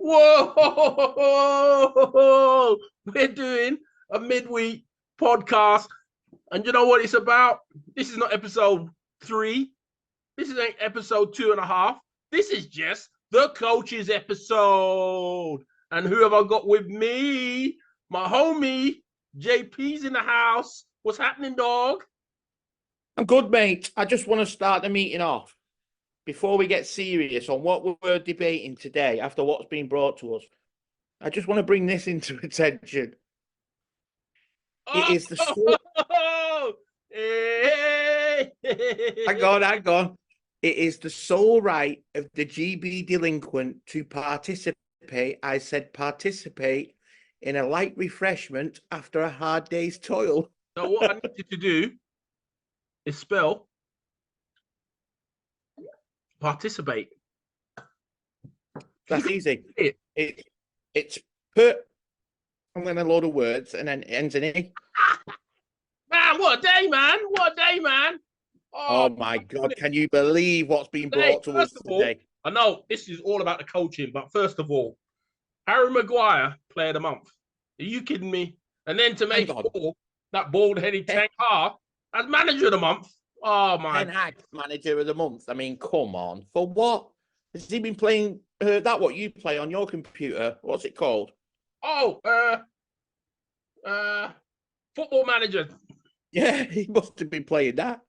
Whoa! We're doing a midweek podcast, and you know what it's about? This is not episode 3. This is episode 2.5. This is just the coaches episode. And who have I got with me? My homie JP's in the house. What's happening, dog? I'm good, mate. I just want to start the meeting off before we get serious on what we're debating today after what's been brought to us. I just want to bring this into attention. It is the hang on. It is the sole right of the GB delinquent to participate. I said participate in a light refreshment after a hard day's toil. So what I need you to do is spell participate. That's easy. It's put and then a load of words and then it ends in E. Man, what a day, man. What a day, man. Oh my God. Can you believe what's been brought to us today? I know this is all about the coaching, but first of all, Harry Maguire, player of the month. Are you kidding me? And then to make that bald-headed Ten Hag as manager of the month. Oh my. Ten Hag, manager of the month. I mean, come on. For what? Has he been playing that what you play on your computer? What's it called? Oh, Football Manager. Yeah, he must have been playing that.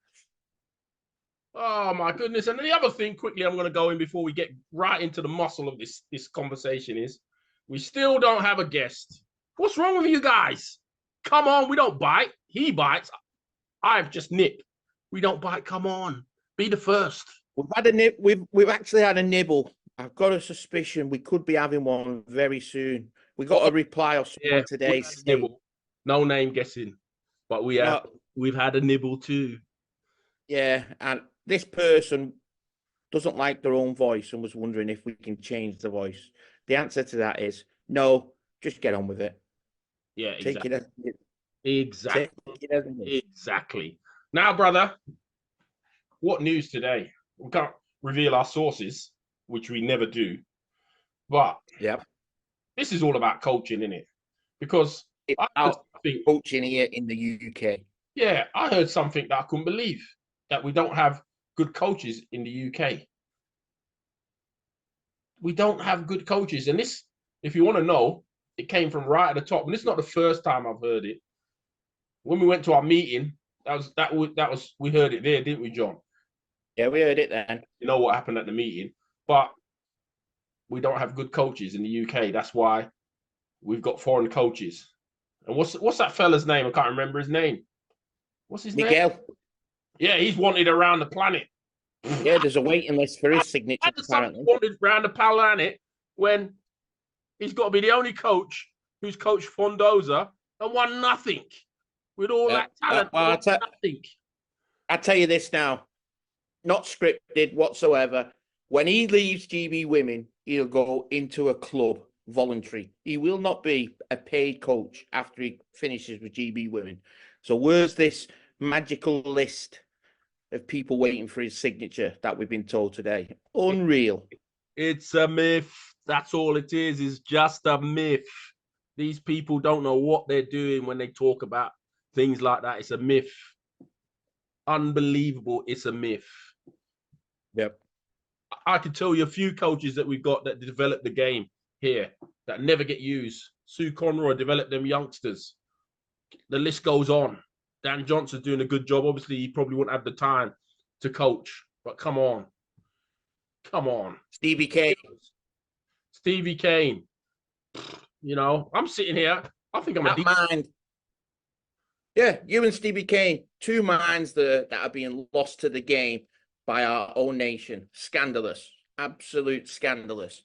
Oh my goodness. And the other thing quickly I'm going to go in before we get right into the muscle of this conversation is we still don't have a guest. What's wrong with you guys? Come on, we don't bite. He bites. I've just nipped. We don't bite. Come on. Be the first. We've had a nib. We've actually had a nibble. I've got a suspicion we could be having one very soon. We got a reply of someone today. No name guessing, but we've had a nibble too. Yeah, and this person doesn't like their own voice and was wondering if we can change the voice. The answer to that is no. Just get on with it. Yeah, exactly. Exactly. Now, brother, what news today? We can't reveal our sources, which we never do. But this is all about coaching, isn't it? Because coaching here in the UK. Yeah, I heard something that I couldn't believe, that we don't have good coaches in the UK. We don't have good coaches. And this, if you want to know, it came from right at the top. And it's not the first time I've heard it. When we went to our meeting, we heard it there, didn't we, John? Yeah, we heard it then. You know what happened at the meeting. But we don't have good coaches in the UK. That's why we've got foreign coaches. And what's that fella's name? I can't remember his name. What's his name? Miguel. Yeah, he's wanted around the planet. Yeah, there's a waiting list for his signature. Apparently, wanted around the planet when he's got to be the only coach who's coached Fondoza and won nothing with all that talent. Nothing. I tell you this now, not scripted whatsoever. When he leaves GB Women, he'll go into a club voluntary. He will not be a paid coach after he finishes with GB Women. So where's this magical list of people waiting for his signature that we've been told today? Unreal. It's a myth. That's all it is. It's just a myth. These people don't know what they're doing when they talk about things like that. It's a myth. Unbelievable. It's a myth. Yep. I can tell you a few coaches that we've got that develop the game here that never get used. Sue Conroy developed them youngsters. The list goes on. Dan Johnson's doing a good job. Obviously, he probably wouldn't have the time to coach, but come on. Come on. Stevie Kane. You know, I'm sitting here. I think I'm mind. Yeah, you and Stevie Kane, two minds that are being lost to the game by our own nation. Scandalous. Absolute scandalous.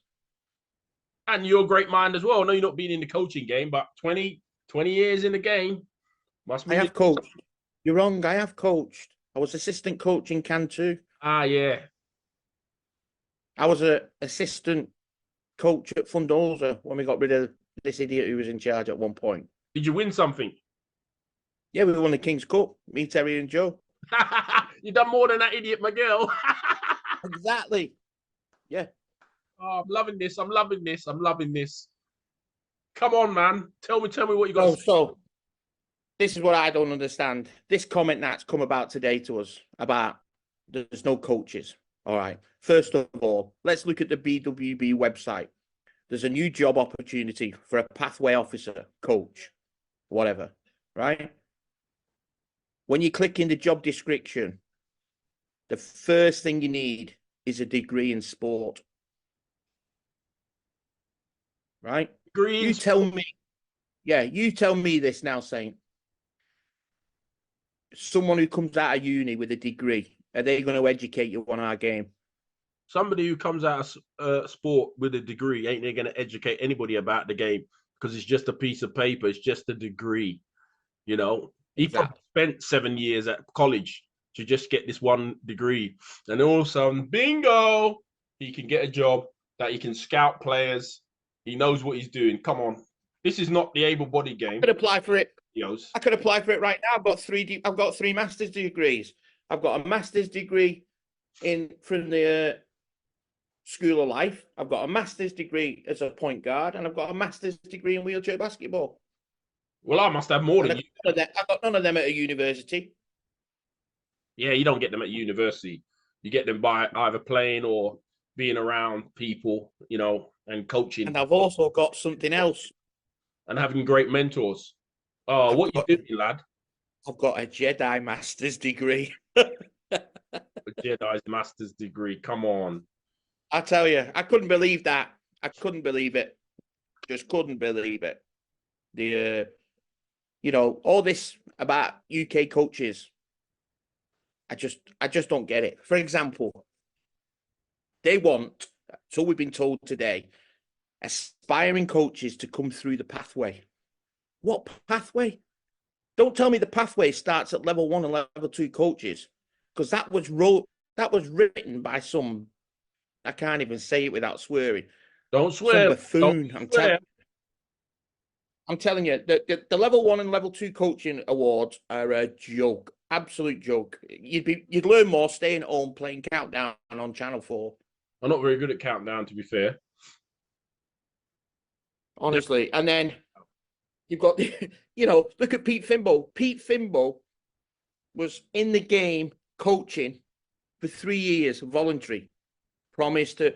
And you're a great mind as well. I know you're not being in the coaching game, but 20 years in the game. I have coached. You're wrong. I have coached. I was assistant coach in Cantu. Ah, yeah. I was an assistant coach at Fundoza when we got rid of this idiot who was in charge at one point. Did you win something? Yeah, we won the King's Cup. Me, Terry, and Joe. You done more than that idiot Miguel. Exactly. Yeah. Oh, I'm loving this. I'm loving this. I'm loving this. Come on, man. Tell me what you got Oh, to say. so this is what I don't understand. This comment that's come about today to us about there's no coaches. All right. First of all, let's look at the BWB website. There's a new job opportunity for a pathway officer, coach, whatever, right? When you click in the job description, the first thing you need is a degree in sport, right? You Greens. tell me, you tell me this now, Saint. Someone who comes out of uni with a degree, are they going to educate you on our game? Somebody who comes out of sport with a degree ain't they going to educate anybody about the game because it's just a piece of paper. It's just a degree. You know, he probably spent 7 years at college to just get this one degree, and all of a sudden, bingo, he can get a job that he can scout players. He knows what he's doing. Come on, this is not the able-bodied game. I could apply for it. Yos. I could apply for it right now. I've got three master's degrees. I've got a master's degree from the School of Life. I've got a master's degree as a point guard, and I've got a master's degree in wheelchair basketball. Well, I must have more than you. I've got none of them at a university. Yeah, you don't get them at university. You get them by either playing or being around people, you know, and coaching. And I've also got something else. And having great mentors. Oh, what you doing, lad? I've got a Jedi master's degree. A Jedi's master's degree. Come on. I tell you, I couldn't believe that. I couldn't believe it. Just couldn't believe it. You know, all this about UK coaches, I just don't get it. For example, they want, so we've been told today, aspiring coaches to come through the pathway. What pathway? Don't tell me the pathway starts at level 1 and level 2 coaches, because that was written by some, I can't even say it without swearing. Don't swear. Some buffoon. Don't swear. I'm telling you, the level 1 and level 2 coaching awards are a joke, absolute joke. You'd learn more staying at home playing Countdown on Channel 4. I'm not very good at Countdown, to be fair. Honestly, and then you've got look at Pete Fimble. Pete Fimble was in the game coaching for 3 years, voluntary. Promised to,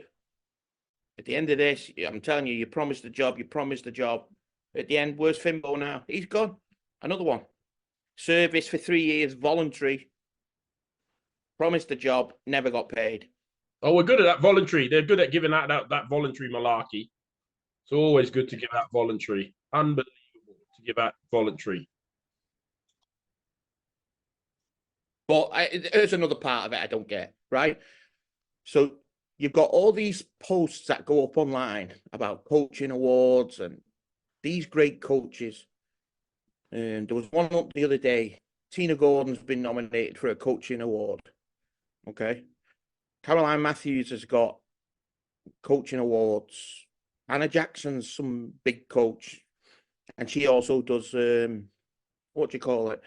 at the end of this, I'm telling you, you promised a job. At the end, where's Fimbo now? He's gone. Another one. Service for 3 years, voluntary. Promised a job, never got paid. Oh, we're good at that voluntary. They're good at giving out that voluntary malarkey. It's always good to give out voluntary. Unbelievable to give out voluntary. But there's another part of it I don't get, right? So you've got all these posts that go up online about coaching awards and these great coaches. And there was one up the other day. Tina Gordon's been nominated for a coaching award. Okay. Caroline Matthews has got coaching awards. Anna Jackson's some big coach. And she also does, what do you call it?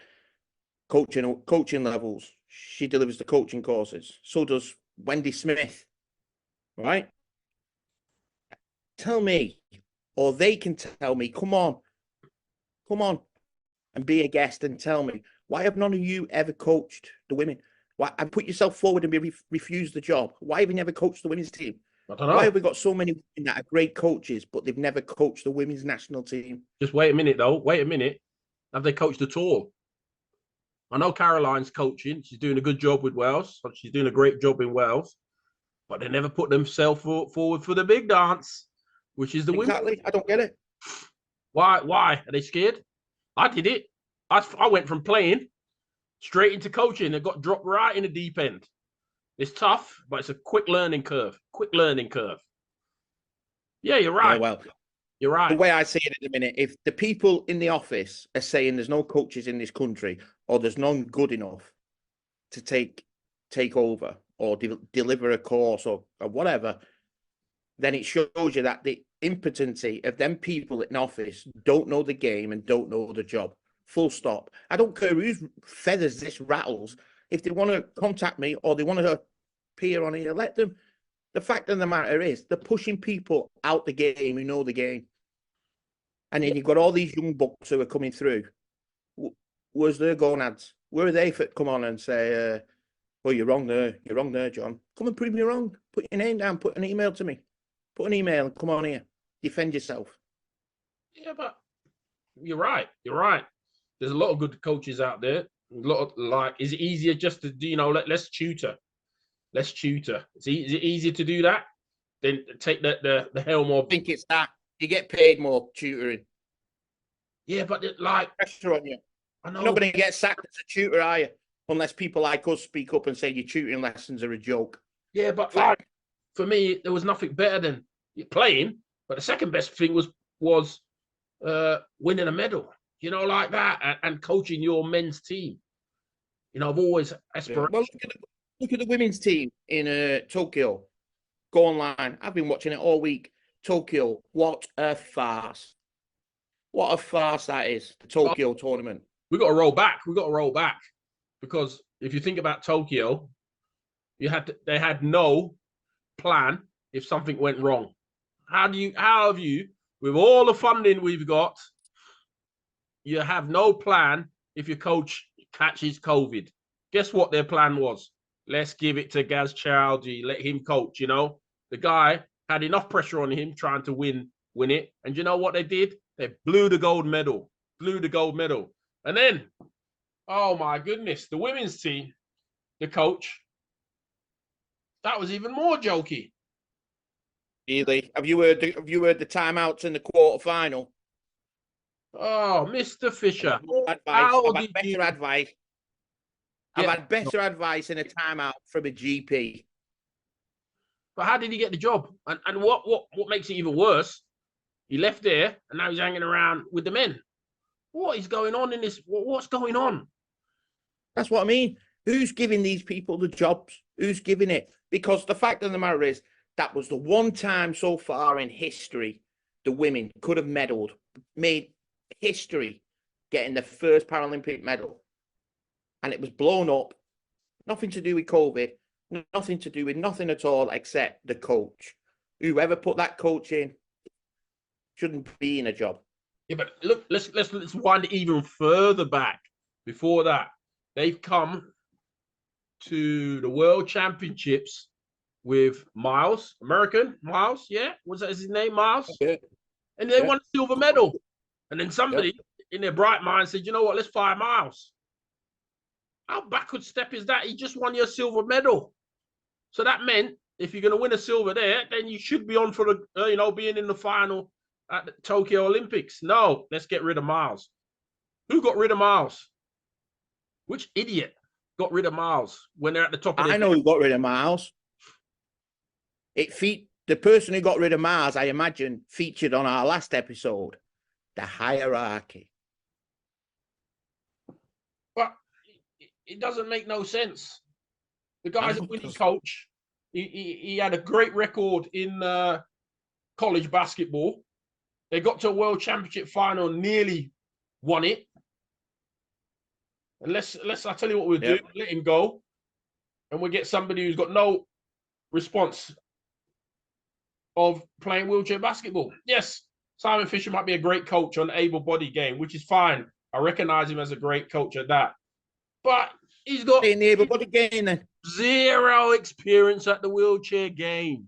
Coaching levels. She delivers the coaching courses. So does Wendy Smith. Right? Tell me, or they can tell me, come on and be a guest and tell me, why have none of you ever coached the women? Why and put yourself forward and be refused the job? Why have you never coached the women's team? I don't know. Why have we got so many women that are great coaches, but they've never coached the women's national team? Just wait a minute, though. Wait a minute. Have they coached at all? I know Caroline's coaching. She's doing a good job with Wales. She's doing a great job in Wales. But they never put themselves forward for the big dance, which is the women. Exactly. I don't get it. Why? Are they scared? I did it. I went from playing straight into coaching and got dropped right in the deep end. It's tough, but it's a quick learning curve. Yeah, you're right. Yeah, well, you're right. The way I see it at the minute, if the people in the office are saying there's no coaches in this country or there's none good enough to take over or deliver a course or whatever, then it shows you that the impotency of them people in office don't know the game and don't know the job. Full stop. I don't care whose feathers this rattles. If they want to contact me or they want to appear on here, let them. the fact of the matter is they're pushing people out the game who know the game. And then you've got all these young bucks who are coming through. Where's their gonads? Where are they for come on and say, well, you're wrong there. You're wrong there, John. Come and prove me wrong. Put your name down. Put an email to me. Put an email and come on here. Defend yourself. Yeah, but you're right. You're right. There's a lot of good coaches out there. A lot of is it easier just to do, let's tutor. Let's tutor. Is it easier to do that than take the helm of? I think it's that. You get paid more tutoring. Yeah, but pressure on you. I know. You're not going to get sacked as a tutor, are you? Unless people like us speak up and say your tutoring lessons are a joke. Yeah, but for me, there was nothing better than playing. But the second best thing was winning a medal. Like that, and coaching your men's team. I've always aspirated. Well, look at the women's team in Tokyo. Go online. I've been watching it all week. Tokyo, what a farce. What a farce that is, the Tokyo tournament. We got to roll back. Because if you think about Tokyo, they had no plan if something went wrong. How have you, with all the funding we've got, you have no plan if your coach catches COVID? Guess what their plan was? Let's give it to Gaz Chowdhury, let him coach, The guy had enough pressure on him trying to win it. And you know what they did? They blew the gold medal. And then, oh my goodness, the women's team, the coach, that was even more jokey. Really? Have you heard the timeouts in the quarterfinal? Oh, Mr. Fisher. I've had better advice. I've had better advice in a timeout from a GP. But how did he get the job? And what makes it even worse? He left there and now he's hanging around with the men. What is going on in this? What's going on? That's what I mean. Who's giving these people the jobs? Who's giving it? Because the fact of the matter is, that was the one time so far in history the women could have medalled, made history getting the first Paralympic medal. And it was blown up. Nothing to do with COVID. Nothing to do with nothing at all except the coach. Whoever put that coach in shouldn't be in a job. Yeah, but look, let's wind it even further back. Before that, they've come to the World Championships with Miles, American Miles, yeah? Was that his name, Miles? Yeah. And they won a silver medal. And then somebody in their bright mind said, you know what, let's fire Miles. How backward step is that? He just won your silver medal. So that meant if you're going to win a silver there, then you should be on for the, being in the final at the Tokyo Olympics. No, let's get rid of Miles. Who got rid of Miles? Which idiot got rid of Miles when they're at the top of I know who got rid of Miles. The person who got rid of Miles, I imagine, featured on our last episode, the hierarchy. But it doesn't make no sense. The guy's a winning coach. He had a great record in college basketball. They got to a world championship final and nearly won it. And I'll tell you what we'll do. Let him go. And we'll get somebody who's got no response of playing wheelchair basketball. Yes, Simon Fisher might be a great coach on the able-bodied game, which is fine. I recognize him as a great coach at that. But he's got in the able-bodied game then. Zero experience at the wheelchair game.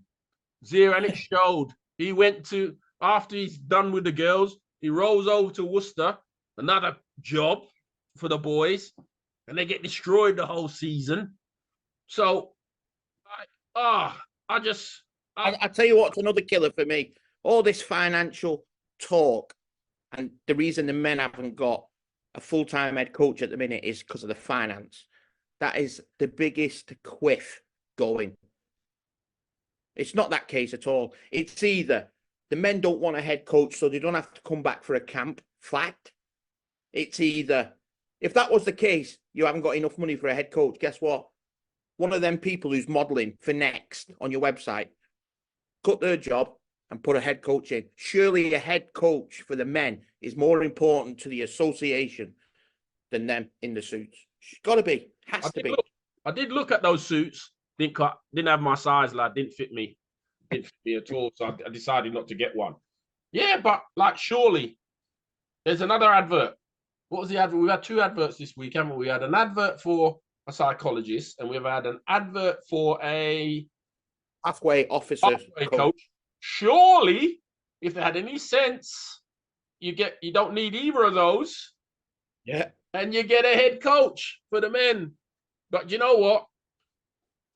Zero, and it showed. He went to, after he's done with the girls, he rolls over to Worcester, another job for the boys, and they get destroyed the whole season. So, I tell you what's another killer for me. All this financial talk, and the reason the men haven't got a full-time head coach at the minute is because of the finance. That is the biggest quiff going. It's not that case at all. It's either the men don't want a head coach, so they don't have to come back for a camp. Fact. It's either, if that was the case, you haven't got enough money for a head coach. Guess what? One of them people who's modelling for Next on your website, cut their job and put a head coach in. Surely a head coach for the men is more important to the association than them in the suits. It's got to be. Has to be. I did look at those suits. Didn't have my size, lad. Didn't fit me at all. So I decided not to get one. Yeah, but like surely there's another advert. What was the advert? We've had 2 adverts this week, haven't we? We had an advert for a psychologist, and we've had an advert for a Halfway officer coach. Surely, if they had any sense, you don't need either of those. Yeah. And you get a head coach for the men. But you know what?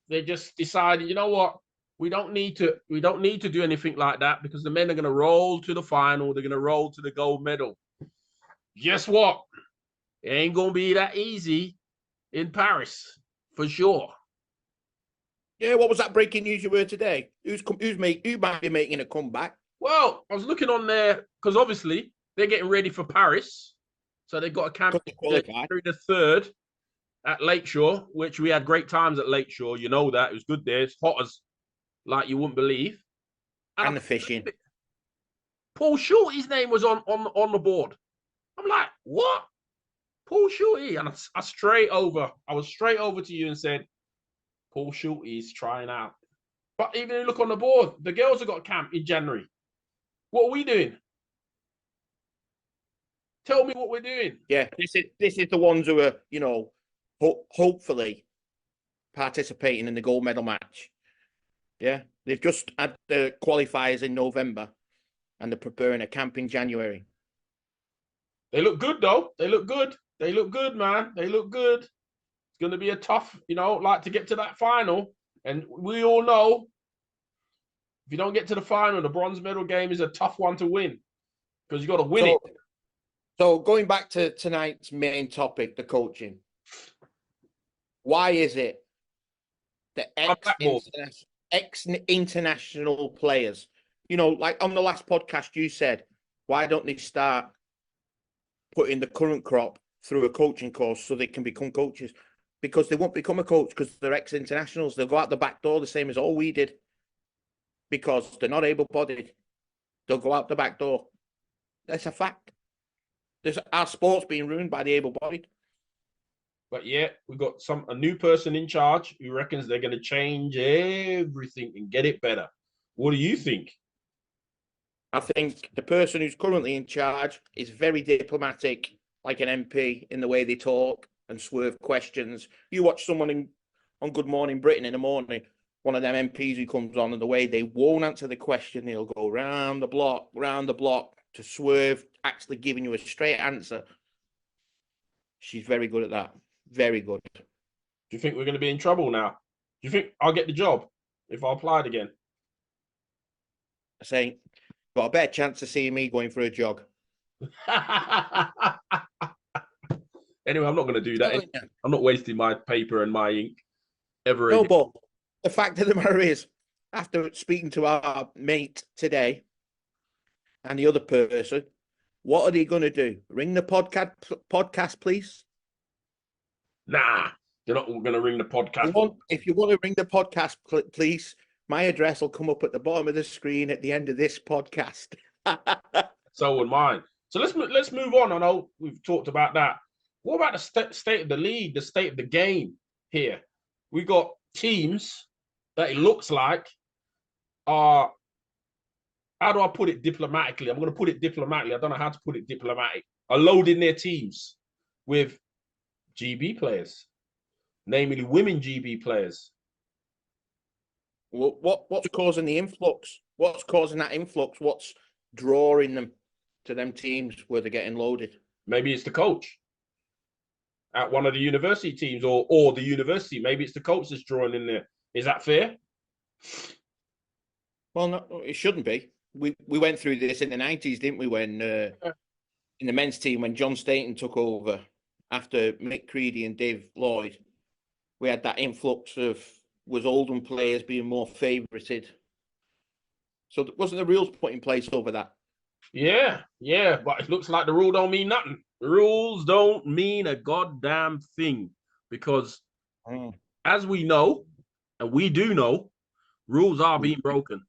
They just decided, you know what? We don't need to do anything like that because the men are going to roll to the final. They're going to roll to the gold medal. Guess what? It ain't going to be that easy in Paris, for sure. Yeah, what was that breaking news you heard today? Who might be making a comeback? Well, I was looking on there because obviously they're getting ready for Paris. So they've got a camp January the 3rd at Lakeshore, which we had great times at Lakeshore. You know that. It was good there. It's hot as like you wouldn't believe. And the fishing. Paul Shorty's name was on the board. I'm like, what? Paul Shorty. And I was straight over to you and said, Paul Shorty's trying out. But even if you look on the board, the girls have got a camp in January. What are we doing? Tell me what we're doing. Yeah, this is the ones who are, you know, hopefully participating in the gold medal match. Yeah, they've just had the qualifiers in November, and they're preparing a camp in January. They look good, though. They look good. They look good, man. They look good. It's going to be a tough, like to get to that final. And we all know if you don't get to the final, the bronze medal game is a tough one to win because you got to win it. So going back to tonight's main topic, the coaching. Why is it that ex-international players, like on the last podcast you said, why don't they start putting the current crop through a coaching course so they can become coaches? Because they won't become a coach because they're ex-internationals. They'll go out the back door the same as all we did because they're not able-bodied. They'll go out the back door. That's a fact. Our sport's being ruined by the able-bodied. But yeah, we've got a new person in charge who reckons they're going to change everything and get it better. What do you think? I think the person who's currently in charge is very diplomatic, like an MP, in the way they talk and swerve questions. You watch someone on Good Morning Britain in the morning, one of them MPs who comes on, and the way they won't answer the question, they'll go round the block to swerve, actually giving you a straight answer. She's very good at that. Very good. Do you think we're going to be in trouble now? Do you think I'll get the job if I applied again? I say, got a better chance of seeing me going for a jog. Anyway, I'm not going to do that. I'm not wasting my paper and my ink ever again. No, but the fact of the matter is, after speaking to our mate today and the other person, what are they going to do? Ring the podcast, please? Nah, you're not going to ring the podcast. If you want to ring the podcast, please, my address will come up at the bottom of the screen at the end of this podcast. So would mine. So let's move on. I know we've talked about that. What about the state of the league, the state of the game here? We got teams that it looks like are, how do I put it diplomatically? I'm going to put it diplomatically. I don't know how to put it diplomatic. Are loading their teams with GB players, namely women GB players. What's causing the influx? What's causing that influx? What's drawing them to them teams where they're getting loaded? Maybe it's the coach at one of the university teams or the university. Maybe it's the coach that's drawing in there. Is that fair? Well, no, it shouldn't be. We went through this in the 90s, didn't we? When in the men's team, when John Staten took over after Mick Creedy and Dave Lloyd, we had that influx of Oldham players being more favoured. So wasn't the rules put in place over that? Yeah, but it looks like the rule don't mean nothing. The rules don't mean a goddamn thing because as we know, and we do know, rules are being broken.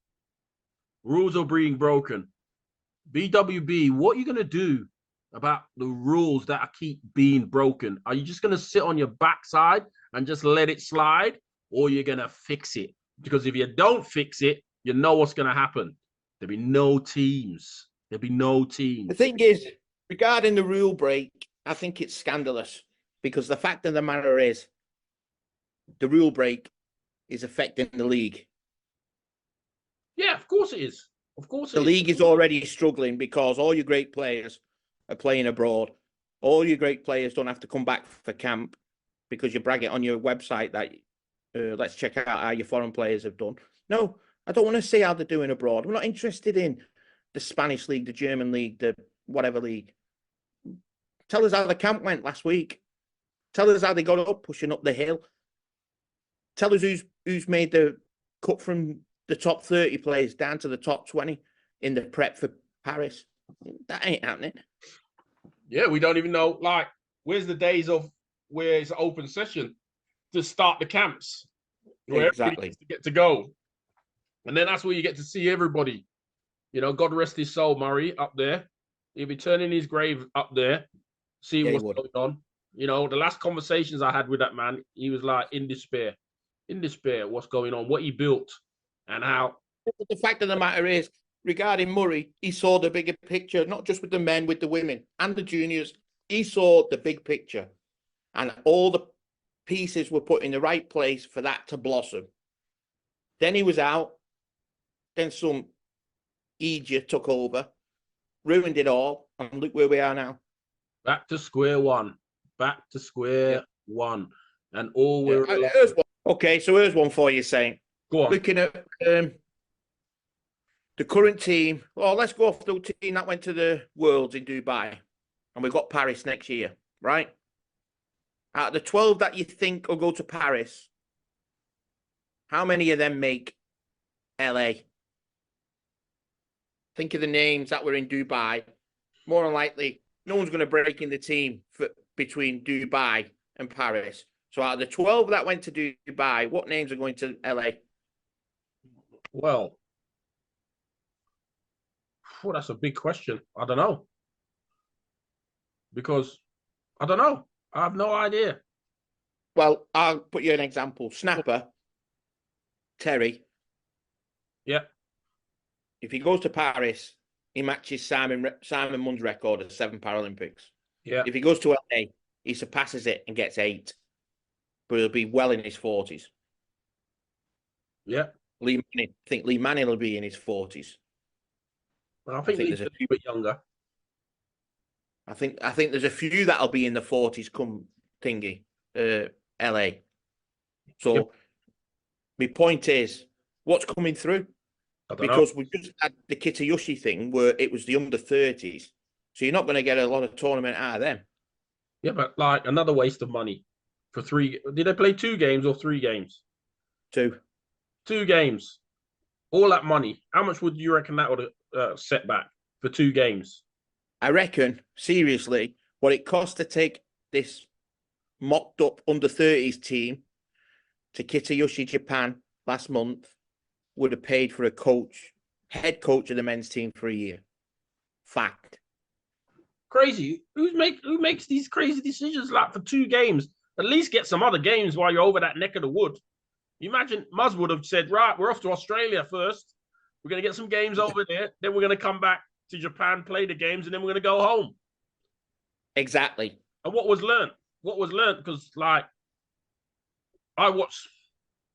Rules are being broken. BWB, what are you going to do about the rules that keep being broken? Are you just going to sit on your backside and just let it slide? or you're going to fix it. Because if you don't fix it, you know what's going to happen. There'll be no teams. There'll be no teams. The thing is, regarding the rule break, I think it's scandalous because the fact of the matter is the rule break is affecting the league. Yeah, of course it is. Of course it The is. league is already struggling because all your great players are playing abroad. All your great players don't have to come back for camp because you brag it on your website that let's check out how your foreign players have done. No, I don't want to see how they're doing abroad. We're not interested in the Spanish league, the German league, the whatever league. Tell us how the camp went last week. Tell us how they got up, pushing up the hill. Tell us who's made the cut from the top 30 players down to the top 20 in the prep for Paris. That ain't happening. Yeah, we don't even know, like, where's the days of where it's an open session to start the camps? Where everybody gets to get to go. And then that's where you get to see everybody. You know, God rest his soul, Murray, up there. He'll be turning his grave up there, seeing what's going on. You know, the last conversations I had with that man, he was like in despair, what's going on, what he built and how. The fact of the matter is, regarding Murray, he saw the bigger picture, not just with the men, with the women and the juniors. He saw the big picture and all the pieces were put in the right place for that to blossom. Then he was out. Then some idiot took over, ruined it all, and look where we are now. Back to square one. Back to square one. And all we're... Okay, so here's one for you, saying. Go on. Looking at the current team. Well, let's go off the team that went to the Worlds in Dubai. And we've got Paris next year, right? Out of the 12 that you think will go to Paris, how many of them make LA? Think of the names that were in Dubai. More than likely, no one's going to break in the team between Dubai and Paris. So out of the 12 that went to Dubai, what names are going to LA? Well, that's a big question. I don't know. Because, I don't know. I have no idea. Well, I'll put you an example. Snapper, Terry. Yeah. If he goes to Paris, he matches Simon Munn's record of 7 Paralympics. Yeah. If he goes to LA, he surpasses it and gets 8. But he'll be well in his 40s. Yeah. I think Lee Manning will be in his 40s. Well, I think he's a bit younger. I think there's a few that'll be in the 40s come thingy, LA. So my point is, what's coming through? Because we just had the Kitayoshi thing where it was the under 30s. So you're not going to get a lot of tournament out of them. Yeah, but like another waste of money for 3. Did they play 2 games or 3 games? 2. 2 games. All that money. How much would you reckon that would set back for 2 games? I reckon, seriously, what it cost to take this mocked up under 30s team to Kitayoshi, Japan last month would have paid for a head coach of the men's team for a year. Fact. Crazy. Who makes these crazy decisions like for 2 games? At least get some other games while you're over that neck of the wood. You imagine Muzz would have said, right, we're off to Australia first. We're going to get some games over there. Then we're going to come back to Japan, play the games, and then we're going to go home. Exactly. And what was learned? Because, like, I watched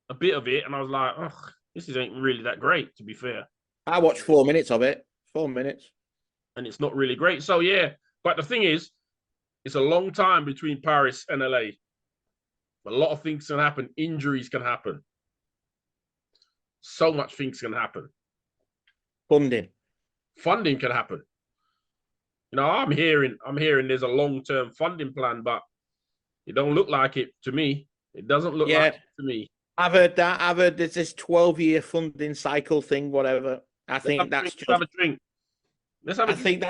a bit of it, and I was like, oh, this ain't really that great, to be fair. I watched 4 minutes of it. 4 minutes. And it's not really great. So, yeah. But the thing is, it's a long time between Paris and LA. A lot of things can happen. Injuries can happen. So much things can happen. Funding can happen. You know, I'm hearing there's a long-term funding plan, but it don't look like it to me. It doesn't look like it to me. I've heard that. I've heard there's this 12-year funding cycle thing, whatever. Let's have a drink. I think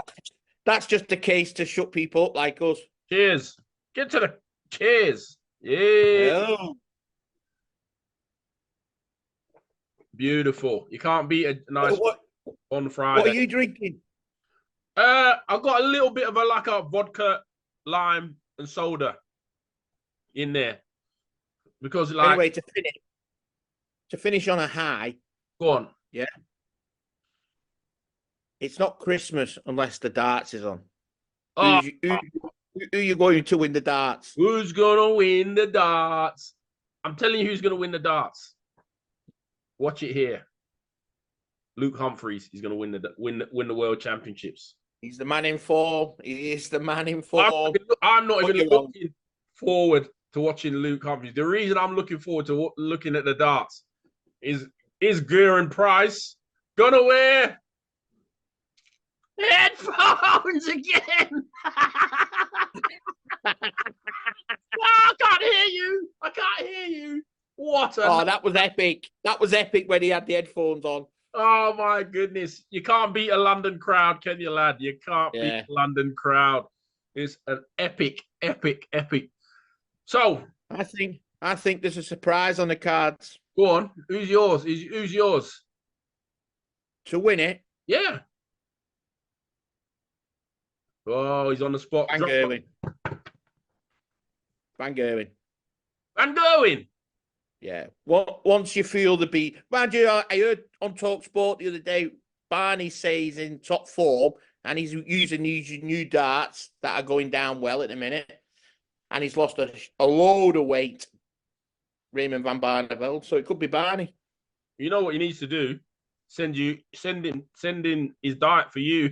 that's just the case to shut people up like us. Cheers. Get to the cheers. Yeah. Oh. Beautiful. You can't beat a nice on Friday. What are you drinking? I've got a little bit of a vodka, lime, and soda in there. Because Anyway, to finish, to finish on a high. Go on. Yeah. It's not Christmas unless the darts is on. Oh, Who are you going to win the darts? who's gonna win the darts? I'm telling you who's gonna win the darts. Watch it here. Luke Humphries is gonna win the world championships. He's the man in form. He is the man in form. I'm not even looking forward to watching Luke Humphries. The reason I'm looking forward to looking at the darts is Guerin Price gonna wear headphones again? I can't hear you. I can't hear you. What? That was epic. That was epic when he had the headphones on. Oh my goodness. You can't beat a London crowd, can you, lad? You can't beat a London crowd. It's an epic. So I think there's a surprise on the cards. Go on. Who's yours? Who's yours? To win it? Yeah. Oh, he's on the spot. Van Gerwen. Van Gerwen. Van Gerwen. Yeah. Once you feel the beat. Mind you, I heard on TalkSport the other day, Barney says in top form, and he's using these new darts that are going down well at the minute. And he's lost a load of weight, Raymond van Barneveld. So it could be Barney. You know what he needs to do? Send in his diet for you.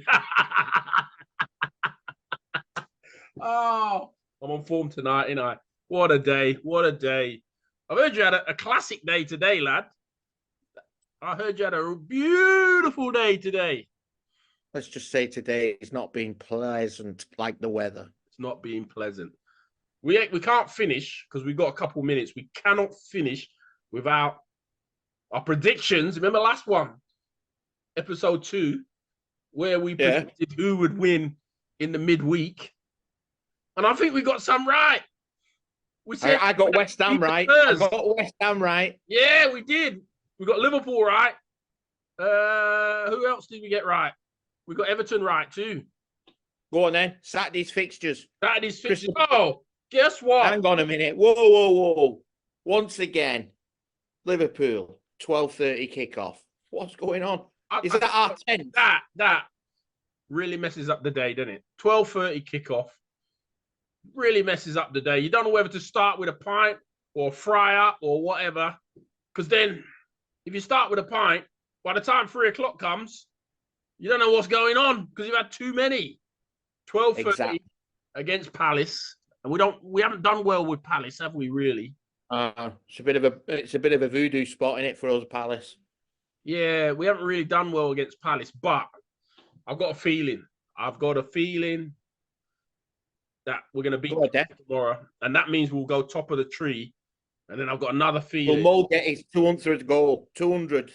Oh, I'm on form tonight, ain't I? What a day. What a day. I've heard you had a classic day today, lad. I heard you had a beautiful day today. Let's just say today it's not been pleasant like the weather. It's not being pleasant. We can't finish because we've got a couple minutes. We cannot finish without our predictions. Remember last one, episode 2, where we predicted who would win in the midweek. And I think we got some right. We said I got West Ham right. I got West Ham right. Yeah, we did. We got Liverpool right. Who else did we get right? We got Everton right too. Go on then. Saturday's fixtures. Oh, guess what? Hang on a minute. Whoa. Once again, Liverpool, 12:30 kickoff. What's going on? Is that our 10th? That really messes up the day, doesn't it? 12:30 kickoff. Really messes up the day. You don't know whether to start with a pint or a fryer or whatever. Because then, if you start with a pint, by the time 3 o'clock comes, you don't know what's going on because you've had too many. 12:30 against Palace, and we haven't done well with Palace, have we? Really? It's a bit of a voodoo spot in it for us, Palace. Yeah, we haven't really done well against Palace, but I've got a feeling that we're going to beat them tomorrow, and that means we'll go top of the tree. And then I've got another feeling. Well, Mo get his 200th goal. 200.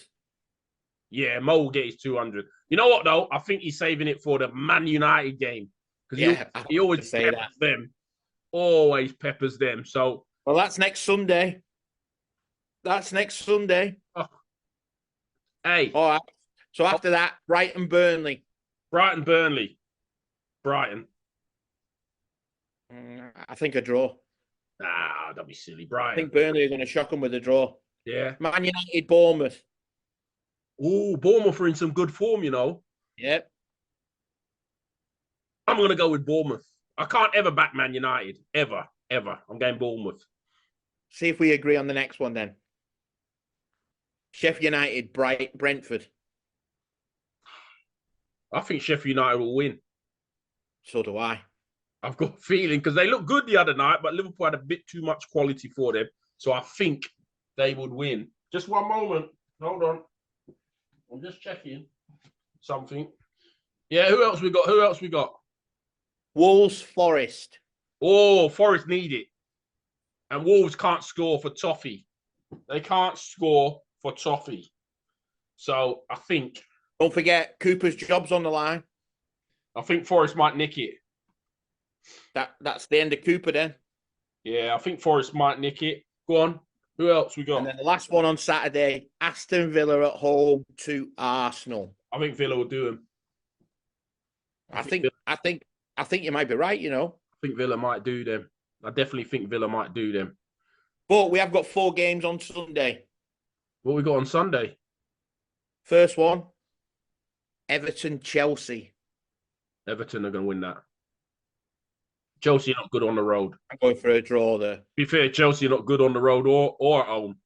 Yeah, Mo will get his 200. You know what, though? I think he's saving it for the Man United game. Because he always peppers them. Always peppers them. So, well, that's next Sunday. Oh. Hey. All right. So after that, Brighton, Burnley. Brighton. I think a draw. Ah, don't be silly, Brighton. I think Burnley are going to shock them with a draw. Yeah. Man United, Bournemouth. Oh, Bournemouth are in some good form, you know. Yep. I'm going to go with Bournemouth. I can't ever back Man United. Ever. I'm going Bournemouth. See if we agree on the next one then. Sheffield United, Brentford. I think Sheffield United will win. So do I. I've got a feeling because they looked good the other night, but Liverpool had a bit too much quality for them. So I think they would win. Just one moment. Hold on. I'm just checking something. Yeah, who else we got? Wolves, Forest. Oh, Forest need it. And Wolves can't score for toffee. They can't score for toffee. So I think... Don't forget, Cooper's job's on the line. I think Forest might nick it. That's the end of Cooper then. Yeah, I think Forest might nick it. Go on. Who else we got? And then the last one on Saturday, Aston Villa at home to Arsenal. I think Villa will do them. I think you might be right, you know. I think Villa might do them. I definitely think Villa might do them. But we have got 4 games on Sunday. What we got on Sunday? First one, Everton-Chelsea. Everton are going to win that. Chelsea are not good on the road. I'm going for a draw there. Be fair, Chelsea are not good on the road or at home.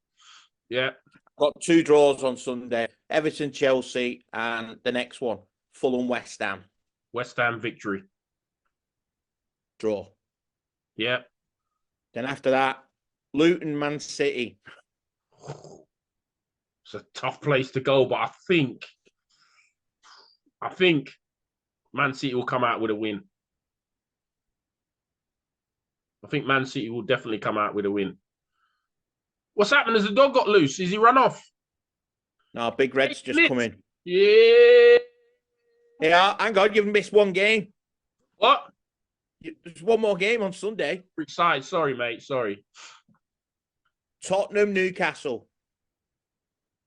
Yeah. Got 2 draws on Sunday. Everton-Chelsea and the next one, Fulham-West Ham. West Ham victory. Draw. Yeah. Then after that, Luton-Man City. It's a tough place to go, but I think Man City will come out with a win. I think Man City will definitely come out with a win. What's happened? Has the dog got loose? Is he run off? No, Big Red's just come in. Yeah. Yeah, hang on, you've missed one game. What? There's one more game on Sunday. Which side? Sorry, mate. Sorry. Tottenham-Newcastle.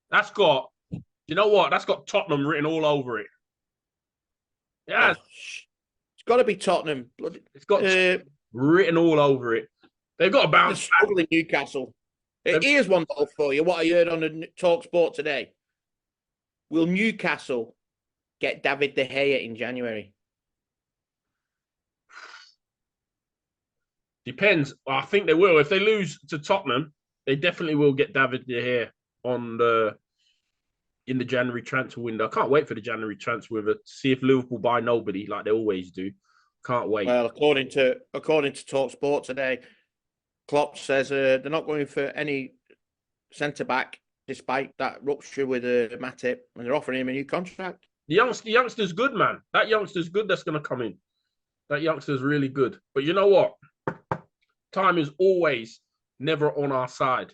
That's got, you know what? That's got Tottenham written all over it. Yeah. Oh, it's got to be Tottenham. It's got written all over it. They've got to bounce back. Struggling Newcastle. Here's one for you. What I heard on the Talk Sport today. Will Newcastle get David De Gea in January? Depends. I think they will. If they lose to Tottenham, they definitely will get David De Gea in the January transfer window. I can't wait for the January transfer window to see if Liverpool buy nobody like they always do. Can't wait. Well, according to Talk Sport today, Klopp says they're not going for any centre back despite that rupture with Matip, and they're offering him a new contract. The youngster's good, man. That youngster's good. That's going to come in. That youngster's really good. But you know what? Time is always never on our side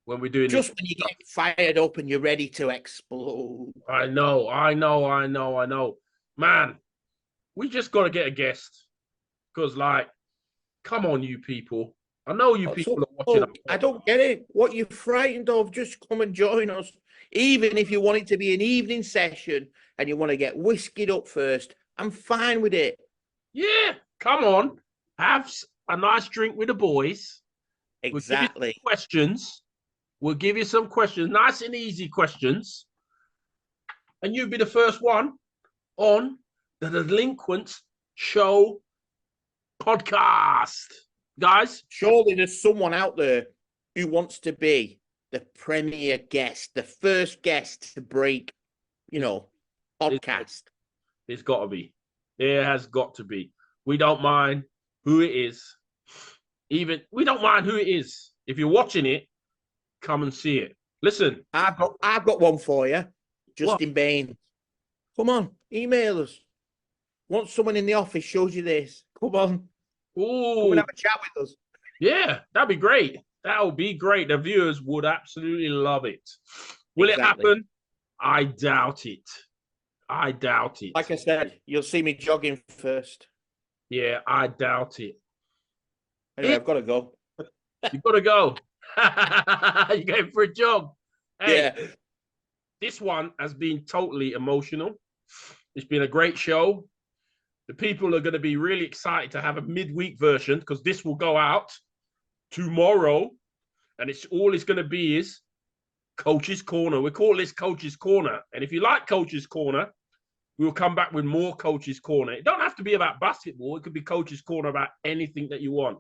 when we're doing just when you get fired up and you're ready to explode. I know. Man, we just got to get a guest because, like, come on, you people. I know you people are watching. I don't get it. What you're frightened of, just come and join us. Even if you want it to be an evening session and you want to get whiskied up first, I'm fine with it. Yeah, come on. Have a nice drink with the boys. Exactly. We'll give you some questions. Nice and easy questions. And you'll be the first one on the Delinquents Show podcast. Guys, surely there's someone out there who wants to be the premier guest, the first guest to break, podcast. It's got to be. There has got to be. We don't mind who it is. We don't mind who it is. If you're watching it, come and see it. Listen, I've got one for you. Justin Bain. Come on, email us. Once someone in the office shows you this, come on. Ooh. Come and have a chat with us. Yeah, that'd be great. That would be great. The viewers would absolutely love it. Will it happen? I doubt it. Like I said, you'll see me jogging first. Yeah, I doubt it. Anyway, I've got to go. You've got to go. You're going for a jog. Hey, yeah. This one has been totally emotional. It's been a great show. The people are going to be really excited to have a midweek version because this will go out tomorrow. And it's going to be is Coach's Corner. We call this Coach's Corner. And if you like Coach's Corner, we'll come back with more Coach's Corner. It don't have to be about basketball. It could be Coach's Corner about anything that you want.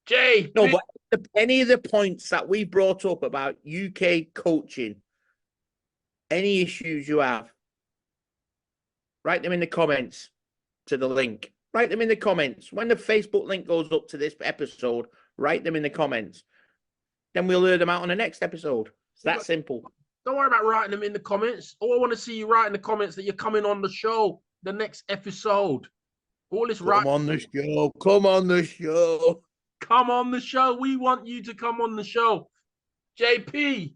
Jay. No, but any of the points that we brought up about UK coaching, any issues you have, write them in the comments to the link. Write them in the comments. When the Facebook link goes up to this episode, write them in the comments. Then we'll learn them out on the next episode. It's that simple. Don't worry about writing them in the comments. All I want to see you write in the comments that you're coming on the show, the next episode. All this right. Come on the show. Come on the show. Come on the show. We want you to come on the show. JP09.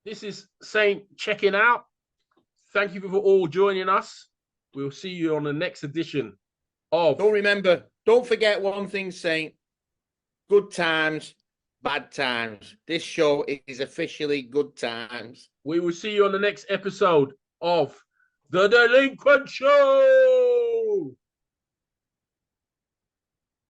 This is Saint checking out. Thank you for all joining us. We'll see you on the next edition of... Don't forget one thing, Saint. Good times, bad times. This show is officially good times. We will see you on the next episode of The Delinquent Show.